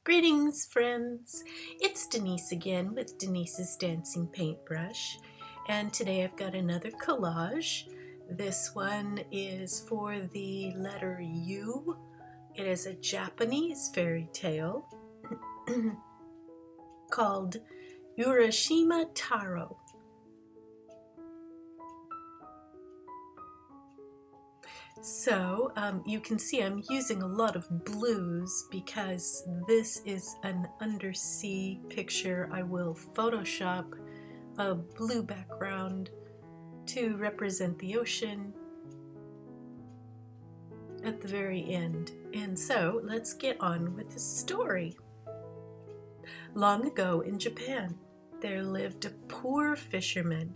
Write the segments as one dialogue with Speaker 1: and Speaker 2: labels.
Speaker 1: Greetings, friends. It's Denise again with Denise's Dancing Paintbrush, and today I've got another collage. This one is for the letter U. It is a Japanese fairy tale called Urashima Taro. So you can see I'm using a lot of blues because this is an undersea picture. I will Photoshop a blue background to represent the ocean at the very end. And so let's get on with the story. Long ago in Japan, there lived a poor fisherman,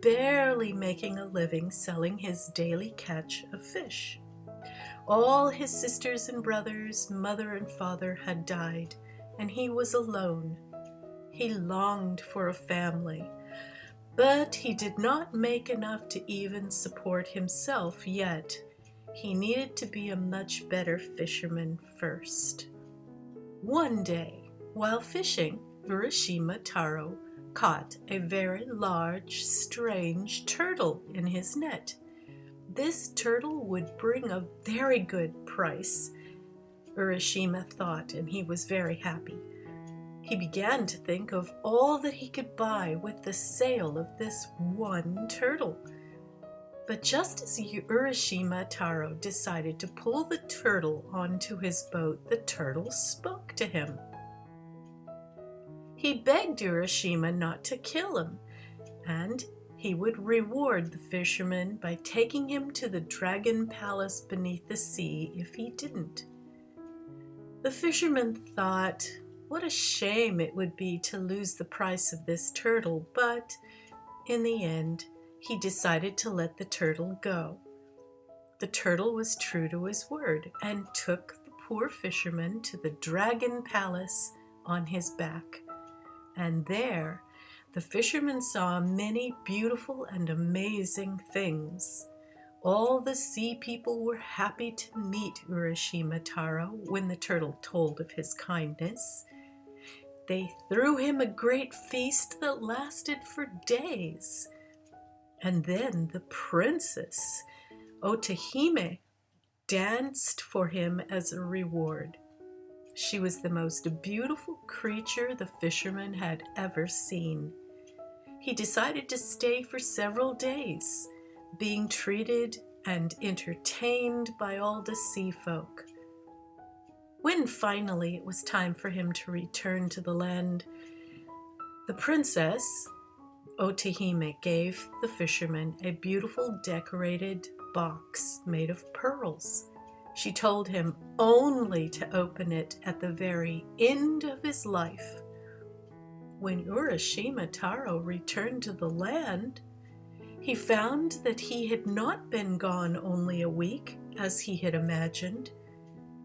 Speaker 1: barely making a living selling his daily catch of fish. All his sisters and brothers, mother and father had died, and he was alone. He longed for a family, but he did not make enough to even support himself yet. He needed to be a much better fisherman first. One day, while fishing, Urashima Taro caught a very large, strange turtle in his net. This turtle would bring a very good price, Urashima thought, and he was very happy. He began to think of all that he could buy with the sale of this one turtle. But just as Urashima Taro decided to pull the turtle onto his boat, the turtle spoke to him. He begged Urashima not to kill him, and he would reward the fisherman by taking him to the dragon palace beneath the sea if he didn't. The fisherman thought, what a shame it would be to lose the price of this turtle, but in the end, he decided to let the turtle go. The turtle was true to his word and took the poor fisherman to the dragon palace on his back. And there, the fisherman saw many beautiful and amazing things. All the sea people were happy to meet Urashima Taro when the turtle told of his kindness. They threw him a great feast that lasted for days. And then the princess, Otahime, danced for him as a reward. She was the most beautiful creature the fisherman had ever seen. He decided to stay for several days, being treated and entertained by all the sea folk. When finally it was time for him to return to the land, the princess, Otahime, gave the fisherman a beautiful decorated box made of pearls. She told him only to open it at the very end of his life. When Urashima Taro returned to the land, he found that he had not been gone only a week, as he had imagined.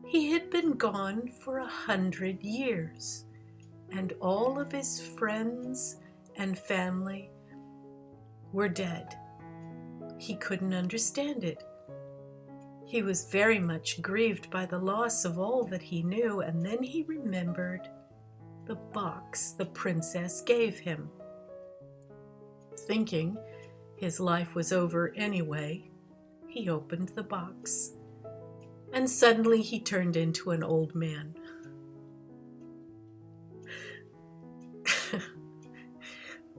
Speaker 1: He had been gone for 100 years, and all of his friends and family were dead. He couldn't understand it. He was very much grieved by the loss of all that he knew, and then he remembered the box the princess gave him. Thinking his life was over anyway, he opened the box, and suddenly he turned into an old man.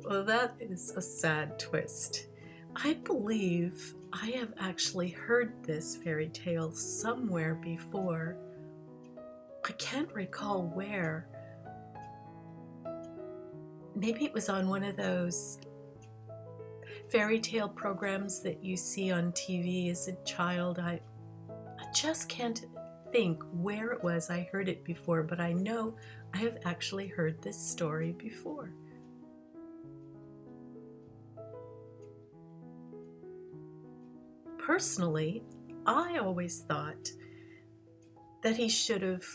Speaker 1: Well, that is a sad twist. I believe I have actually heard this fairy tale somewhere before. I can't recall where. Maybe it was on one of those fairy tale programs that you see on TV as a child. I just can't think where it was I heard it before, but I know I have actually heard this story before. Personally, I always thought that he should have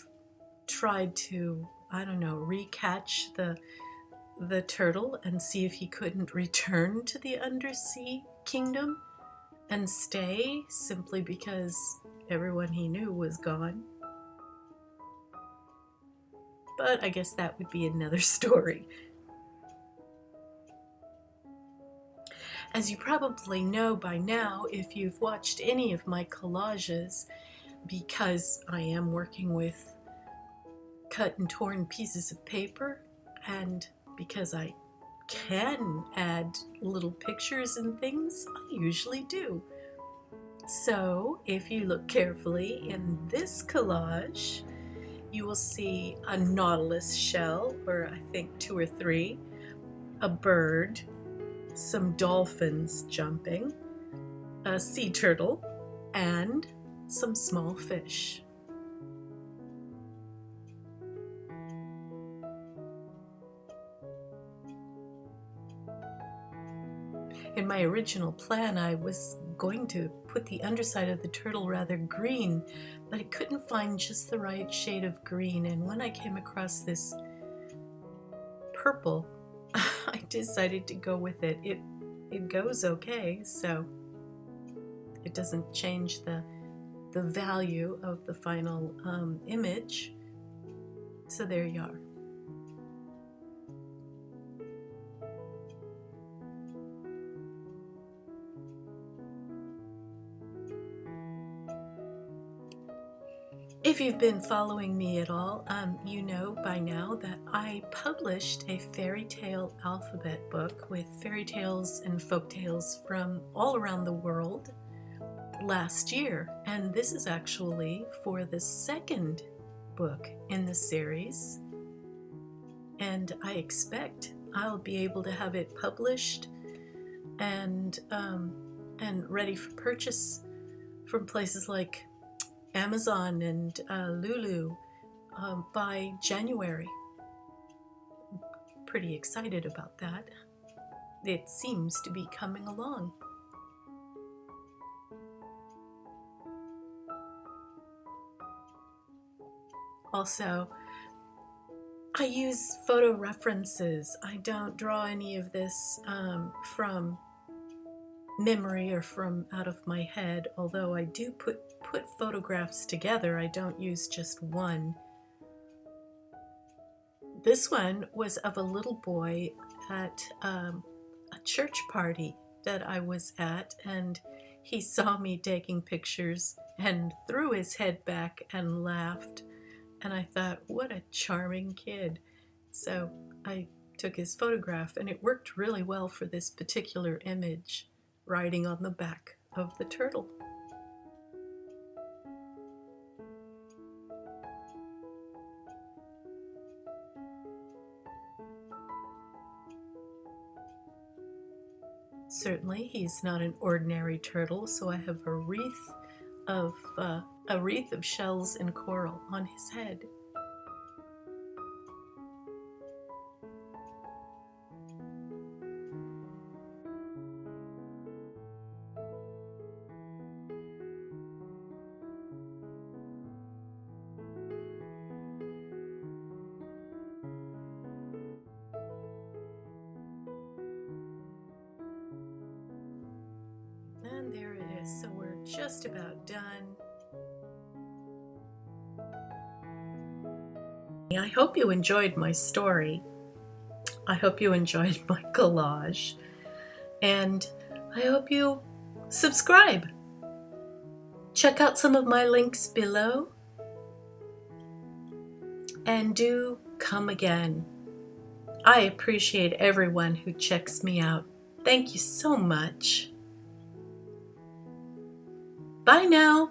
Speaker 1: tried to, recatch the turtle and see if he couldn't return to the undersea kingdom and stay simply because everyone he knew was gone. but I guess that would be another story. As you probably know by now, if you've watched any of my collages, because I am working with cut and torn pieces of paper, and because I can add little pictures and things, I usually do. So if you look carefully in this collage, you will see a nautilus shell, or I think 2 or 3, a bird, some dolphins jumping, a sea turtle, and some small fish. In my original plan, I was going to put the underside of the turtle rather green, but I couldn't find just the right shade of green, and when I came across this purple, I decided to go with it. It goes okay, so it doesn't change the value of the final image. So there you are. If you've been following me at all, you know by now that I published a fairy tale alphabet book with fairy tales and folk tales from all around the world last year. And this is actually for the second book in the series. And I expect I'll be able to have it published and ready for purchase from places like Amazon and Lulu by January. Pretty excited about that. It seems to be coming along. Also, I use photo references. I don't draw any of this from memory or from out of my head, although I do put photographs together. I don't use just one. This one was of a little boy at a church party that I was at, and he saw me taking pictures and threw his head back and laughed, and I thought, what a charming kid. So I took his photograph, and it worked really well for this particular image, riding on the back of the turtle. Certainly, he's not an ordinary turtle, so I have a wreath of shells and coral on his head. And there it is, so we're just about done. I hope you enjoyed my story. I hope you enjoyed my collage. And I hope you subscribe. Check out some of my links below. And do come again. I appreciate everyone who checks me out. Thank you so much. Bye now.